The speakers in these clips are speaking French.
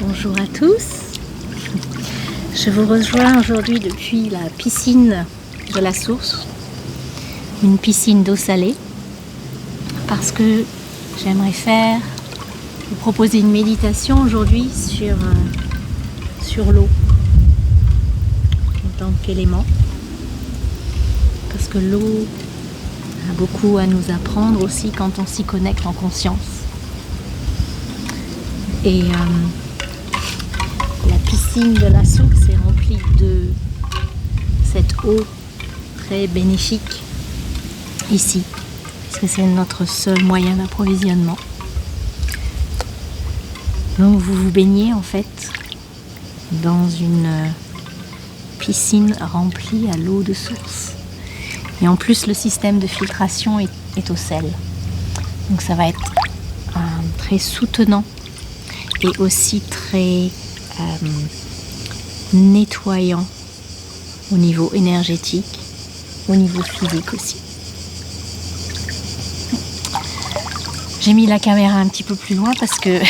Bonjour à tous. Je vous rejoins aujourd'hui depuis la piscine de la source, une piscine d'eau salée, parce que j'aimerais vous proposer une méditation aujourd'hui sur l'eau en tant qu'élément, parce que l'eau a beaucoup à nous apprendre aussi quand on s'y connecte en conscience. Et la piscine de la source est remplie de cette eau très bénéfique ici, puisque c'est notre seul moyen d'approvisionnement. Donc vous vous baignez en fait dans une piscine remplie à l'eau de source. Et en plus le système de filtration est au sel. Donc ça va être très soutenant et aussi très nettoyant au niveau énergétique, au niveau physique aussi. J'ai mis la caméra un petit peu plus loin parce que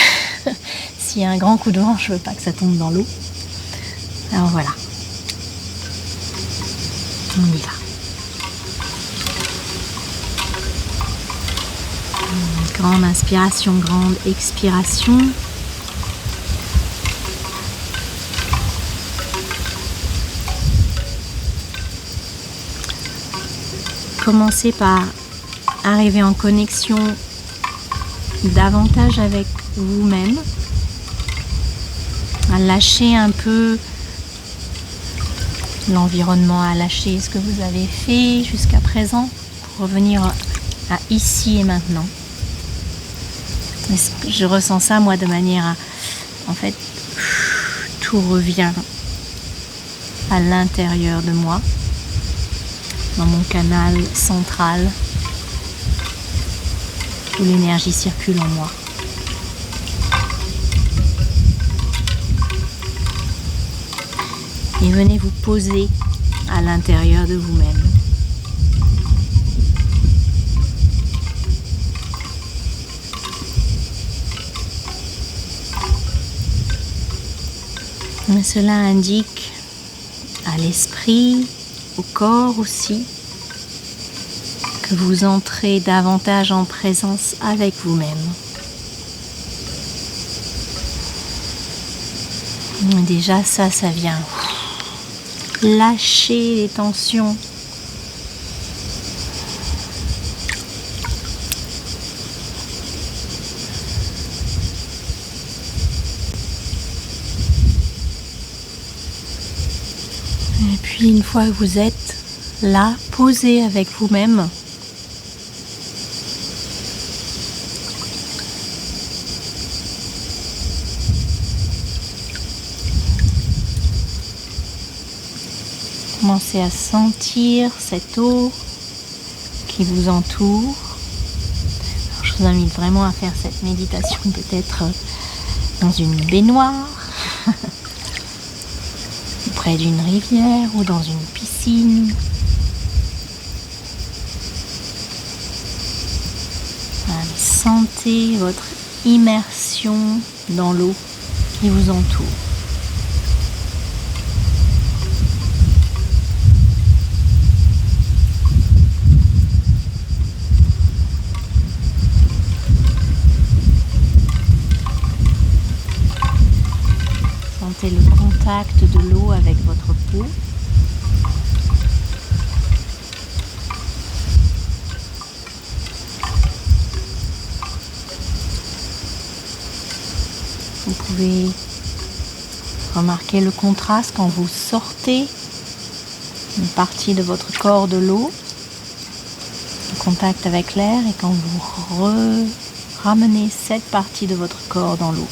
s'il y a un grand coup de vent, je ne veux pas que ça tombe dans l'eau. Alors voilà. On y va. Grande inspiration, grande expiration. Commencez par arriver en connexion davantage avec vous-même, à lâcher un peu l'environnement, à lâcher ce que vous avez fait jusqu'à présent pour revenir à ici et maintenant. Je ressens ça moi de manière à, en fait, tout revient à l'intérieur de moi, dans mon canal central, où l'énergie circule en moi. Et venez vous poser à l'intérieur de vous-même. Mais cela indique à l'esprit, au corps aussi, que vous entrez davantage en présence avec vous-même. Déjà ça vient lâcher les tensions. Et puis une fois que vous êtes là, posé avec vous-même, commencez à sentir cette eau qui vous entoure. Alors, je vous invite vraiment à faire cette méditation peut-être dans une baignoire, près d'une rivière ou dans une piscine. Voilà, sentez votre immersion dans l'eau qui vous entoure. Sentez le contact de l'eau avec votre peau. Vous pouvez remarquer le contraste quand vous sortez une partie de votre corps de l'eau, en contact avec l'air, et quand vous ramenez cette partie de votre corps dans l'eau.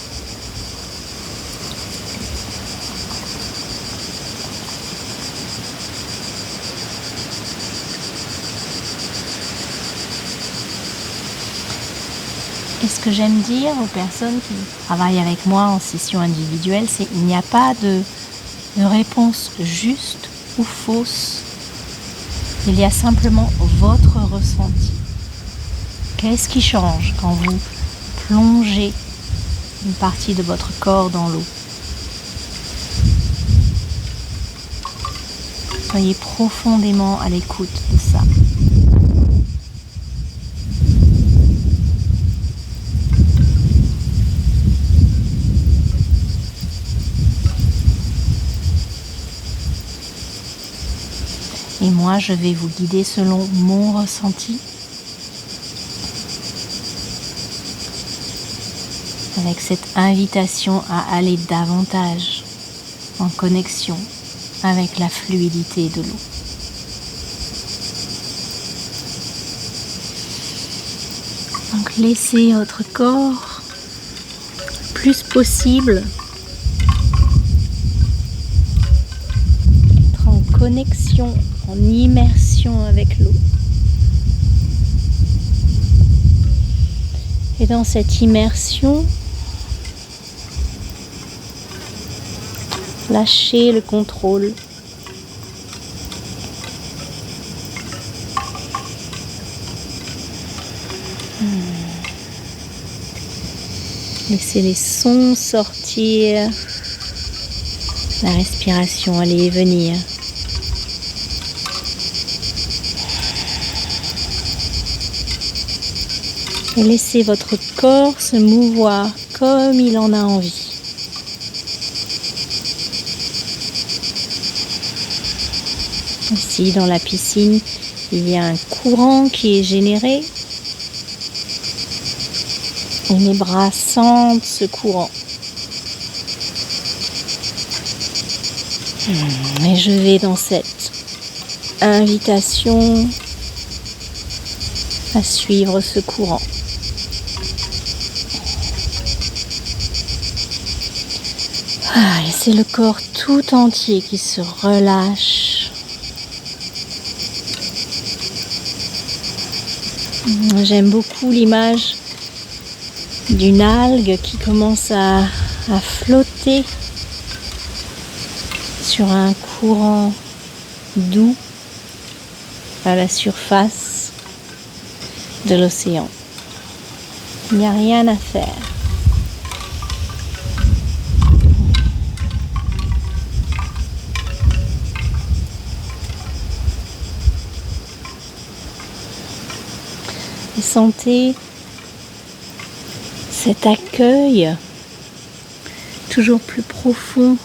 Et ce que j'aime dire aux personnes qui travaillent avec moi en session individuelle, c'est qu'il n'y a pas de réponse juste ou fausse. Il y a simplement votre ressenti. Qu'est-ce qui change quand vous plongez une partie de votre corps dans l'eau. Soyez profondément à l'écoute de ça. Et moi, je vais vous guider selon mon ressenti, avec cette invitation à aller davantage en connexion avec la fluidité de l'eau. Donc laissez votre corps le plus possible être en connexion, en immersion avec l'eau. Et dans cette immersion, lâchez le contrôle. Laissez les sons sortir, la respiration aller et venir. Et laissez votre corps se mouvoir comme il en a envie. Ici, dans la piscine, il y a un courant qui est généré. Et mes bras sentent ce courant. Et je vais dans cette invitation à suivre ce courant. Et c'est le corps tout entier qui se relâche. J'aime beaucoup l'image d'une algue qui commence à flotter sur un courant doux à la surface de l'océan. Il n'y a rien à faire. Et sentez cet accueil toujours plus profond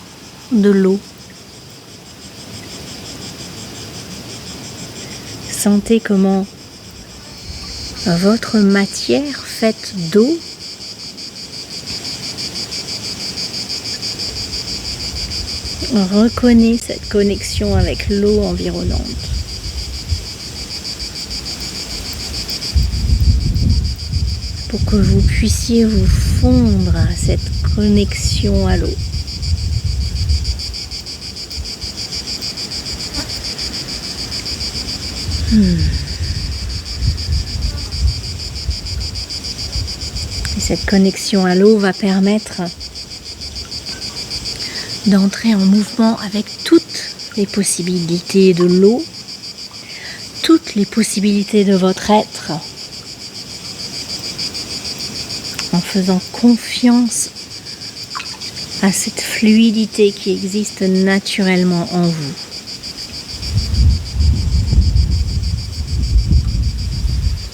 de l'eau. Sentez comment votre matière faite d'eau reconnaît cette connexion avec l'eau environnante. Pour que vous puissiez vous fondre à cette connexion à l'eau. Et cette connexion à l'eau va permettre d'entrer en mouvement avec toutes les possibilités de l'eau, toutes les possibilités de votre être, en faisant confiance à cette fluidité qui existe naturellement en vous.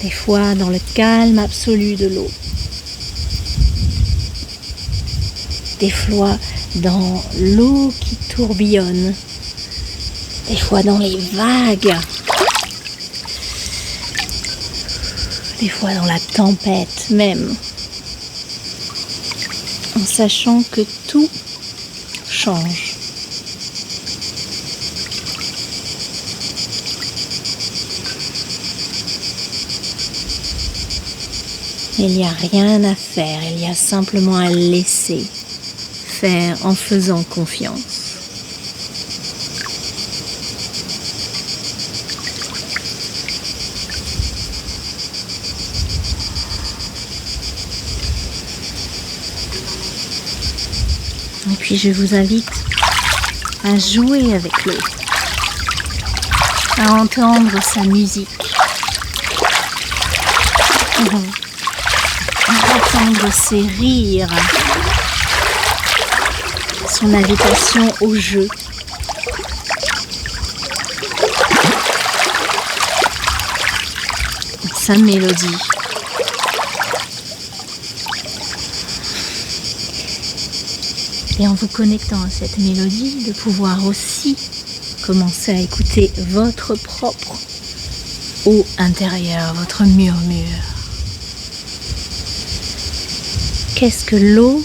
Des fois dans le calme absolu de l'eau. Des fois dans l'eau qui tourbillonne. Des fois dans les vagues. Des fois dans la tempête même. En sachant que tout change. Il n'y a rien à faire, il y a simplement à laisser faire en faisant confiance. Et puis je vous invite à jouer avec l'eau, à entendre sa musique, à entendre ses rires, son invitation au jeu. Sa mélodie. Et en vous connectant à cette mélodie, de pouvoir aussi commencer à écouter votre propre eau intérieure, votre murmure. Qu'est-ce que l'eau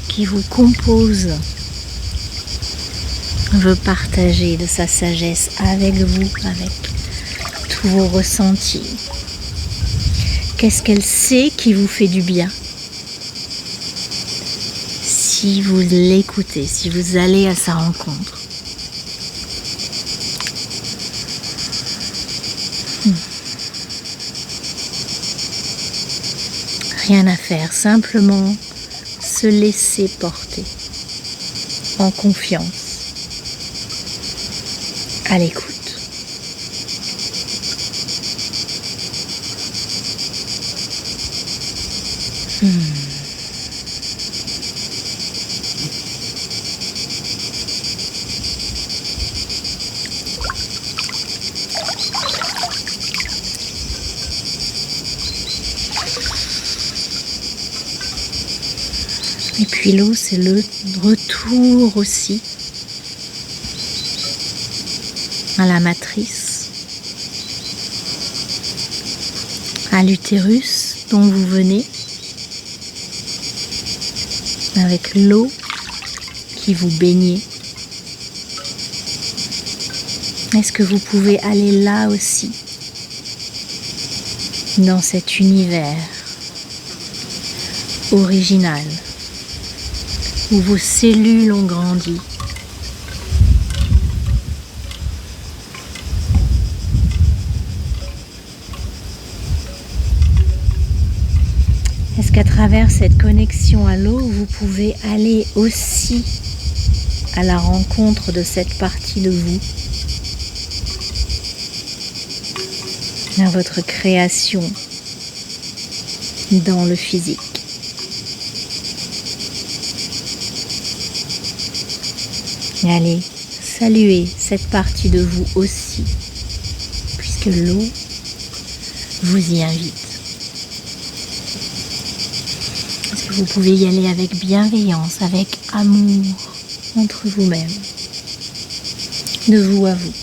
qui vous compose veut partager de sa sagesse avec vous, avec tous vos ressentis? Qu'est-ce qu'elle sait qui vous fait du bien? Si vous l'écoutez, si vous allez à sa rencontre. Rien à faire, simplement se laisser porter en confiance, à l'écoute. Et puis l'eau, c'est le retour aussi à la matrice, à l'utérus dont vous venez, avec l'eau qui vous baignez. Est-ce que vous pouvez aller là aussi, dans cet univers original, où vos cellules ont grandi? Est-ce qu'à travers cette connexion à l'eau, vous pouvez aller aussi à la rencontre de cette partie de vous, à votre création dans le physique? Et allez saluer cette partie de vous aussi, puisque l'eau vous y invite. Est-ce que vous pouvez y aller avec bienveillance, avec amour entre vous-même, de vous à vous?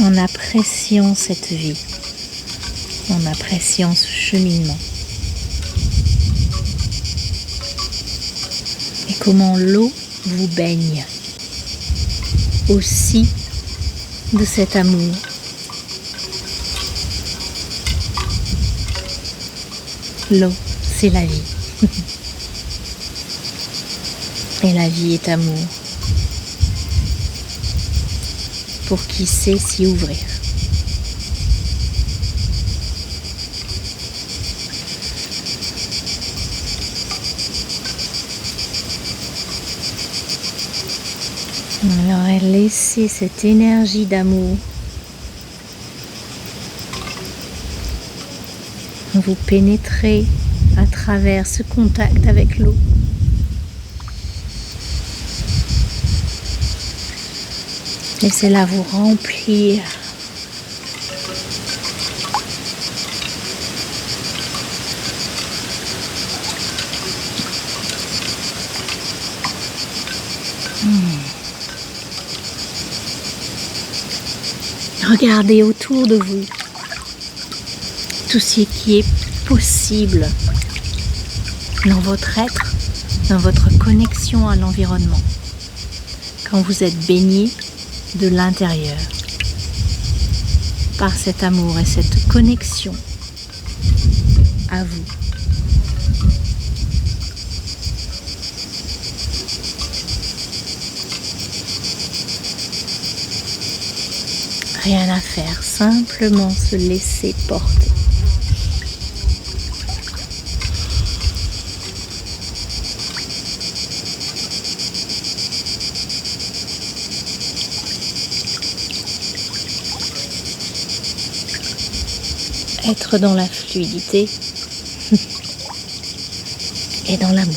En appréciant cette vie, en appréciant ce cheminement. Et comment l'eau vous baigne aussi de cet amour. L'eau, c'est la vie. Et la vie est amour. Pour qui sait s'y ouvrir. Alors, laissez cette énergie d'amour vous pénétrer à travers ce contact avec l'eau. Laissez-la vous remplir. Regardez autour de vous tout ce qui est possible dans votre être, dans votre connexion à l'environnement, quand vous êtes baigné de l'intérieur par cet amour et cette connexion à vous. Rien à faire, simplement se laisser porter. Être dans la fluidité et dans l'amour.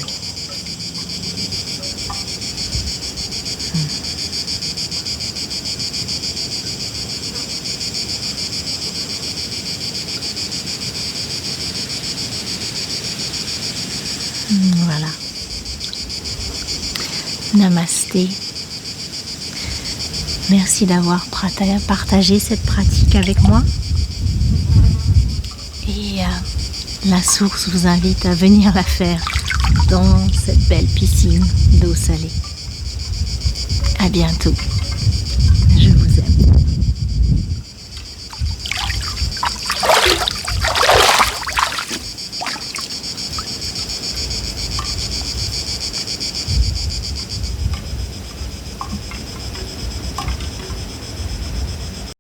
Voilà. Namasté. Merci d'avoir partagé cette pratique avec moi. Et la source vous invite à venir la faire dans cette belle piscine d'eau salée. À bientôt.